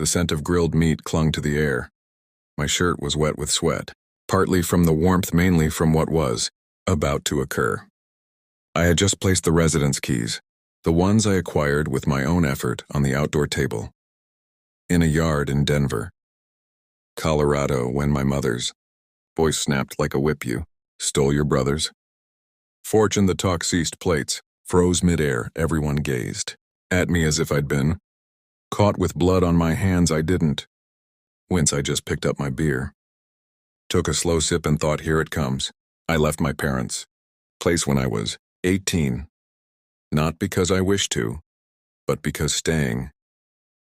The scent of grilled meat clung to the air. My shirt was wet with sweat, partly from the warmth, mainly from what was about to occur. I had just placed the residence keys, the ones I acquired with my own effort, on the outdoor table, in a yard in Denver, Colorado, when my mother's voice snapped like a whip. "You stole your brother's?" Fortune, the talk ceased. Plates froze midair. Everyone gazed at me as if I'd been caught with blood on my hands. I didn't wince. I just picked up my beer, took a slow sip, and thought, here it comes. I left my parents' place when I was 18. Not because I wished to, but because staying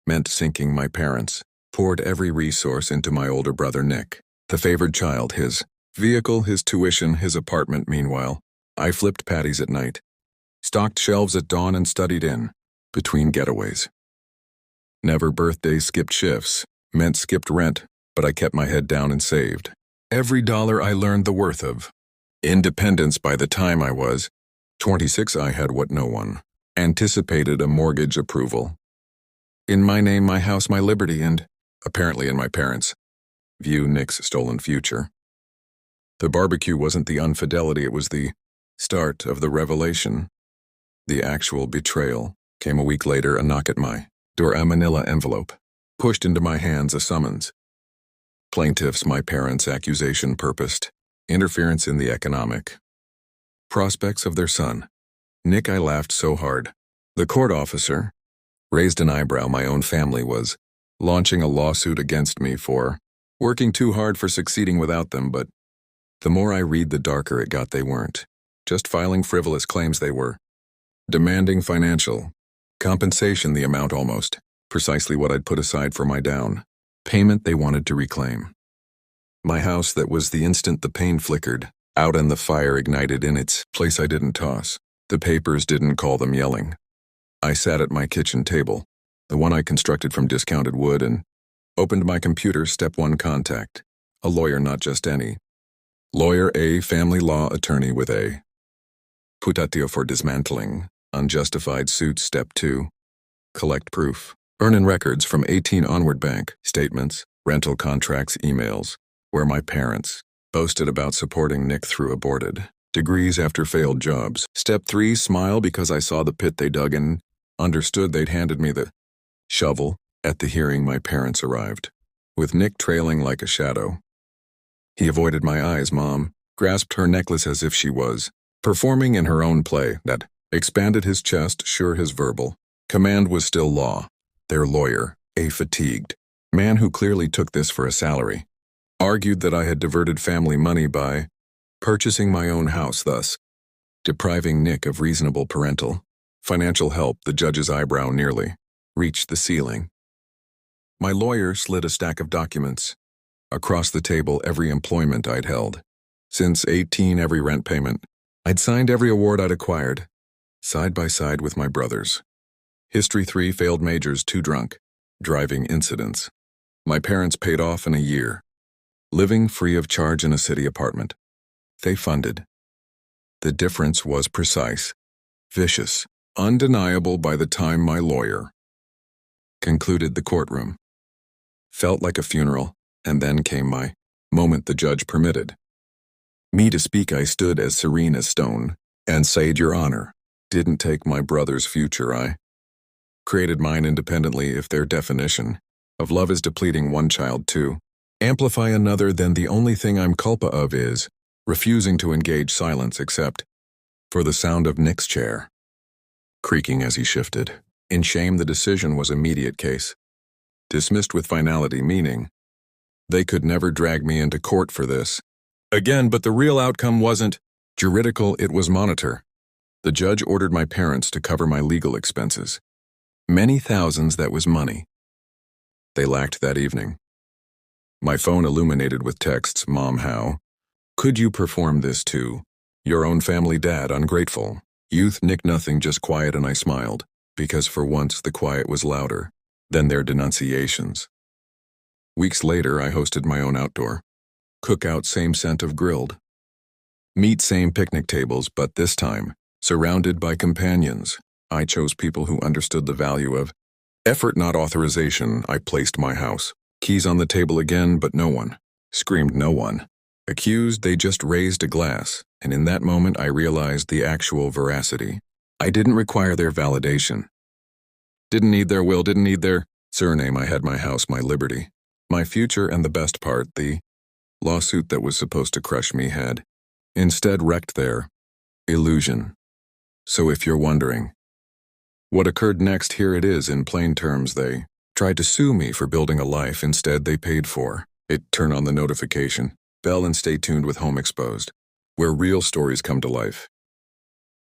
meant sinking. My parents poured every resource into my older brother Nick, the favored child, his vehicle, his tuition, his apartment. Meanwhile, I flipped patties at night, stocked shelves at dawn, and studied in between getaways. Never birthdays, skipped shifts, meant skipped rent, but I kept my head down and saved every dollar. I learned the worth of independence. By the time I was 26, I had what no one anticipated: a mortgage, approval in my name, my house, my liberty, and, apparently in my parents' view, Nick's stolen future. The barbecue wasn't the infidelity, it was the start of the revelation. The actual betrayal came a week later. A knock at my door, a manila envelope pushed into my hands, a summons. Plaintiffs, my parents' accusation purposed interference in the economic prospects of their son, Nick. I laughed so hard the court officer raised an eyebrow. My own family was launching a lawsuit against me for working too hard, for succeeding without them. But the more I read, the darker it got. They weren't just filing frivolous claims, they were demanding financial compensation, the amount almost precisely what I'd put aside for my down payment. They wanted to reclaim my house. That was the instant the pain flickered out and the fire ignited in its place. I didn't toss the papers, didn't call them, yelling. I sat at my kitchen table, the one I constructed from discounted wood, and opened my computer. Step 1, contact a lawyer, not just any lawyer, a family law attorney with a putatio for dismantling unjustified suits. Step 2, collect proof. Earn in records from 18 onward, bank statements, rental contracts, emails, where my parents boasted about supporting Nick through aborted degrees after failed jobs. Step 3, smile, because I saw the pit they dug and understood they'd handed me the shovel. At the hearing, my parents arrived, with Nick trailing like a shadow. He avoided my eyes. Mom grasped her necklace as if she was performing in her own play. That expanded his chest. Sure, his verbal command was still law. Their lawyer, a fatigued man who clearly took this for a salary, argued that I had diverted family money by purchasing my own house, thus depriving Nick of reasonable parental financial help. The judge's eyebrow nearly reached the ceiling. My lawyer slid a stack of documents across the table. Every employment I'd held since 18, every rent payment I'd signed, every award I'd acquired, side by side with my brother's. History: 3 failed majors, 2 drunk driving incidents. My parents paid off in a year, living free of charge in a city apartment they funded. The difference was precise, vicious, undeniable. By the time my lawyer concluded, the courtroom felt like a funeral, and then came my moment. The judge permitted me to speak. I stood as serene as stone and said, "Your Honor, didn't take my brother's future. I created mine independently. If their definition of love is depleting one child to amplify another, then the only thing I'm culpa of is refusing to engage silence, except for the sound of Nick's chair creaking as he shifted. In shame, the decision was immediate. Case dismissed with finality, meaning they could never drag me into court for this again. But the real outcome wasn't juridical, it was monetary. The judge ordered my parents to cover my legal expenses. Many thousands. That was money they lacked that evening. My phone illuminated with texts. Mom, how could you perform this to your own family? Dad, ungrateful youth. Nick, nothing, just quiet. And I smiled, because for once the quiet was louder than their denunciations. Weeks later, I hosted my own outdoor cookout. Same scent of grilled meat, same picnic tables, but this time surrounded by companions. I chose people who understood the value of Effort, not authorization. I placed my house. Keys on the table again, but no one. Screamed no one. Accused, they just raised a glass, and in that moment I realized the actual veracity. I didn't require their validation. Didn't need their will, didn't need their surname. I had my house, my liberty, my future, and the best part, the lawsuit that was supposed to crush me had instead wrecked their illusion. So if you're wondering what occurred next, here it is in plain terms. They tried to sue me for building a life instead they paid for it. Turn on the notification bell and stay tuned with Home Exposed, where real stories come to life.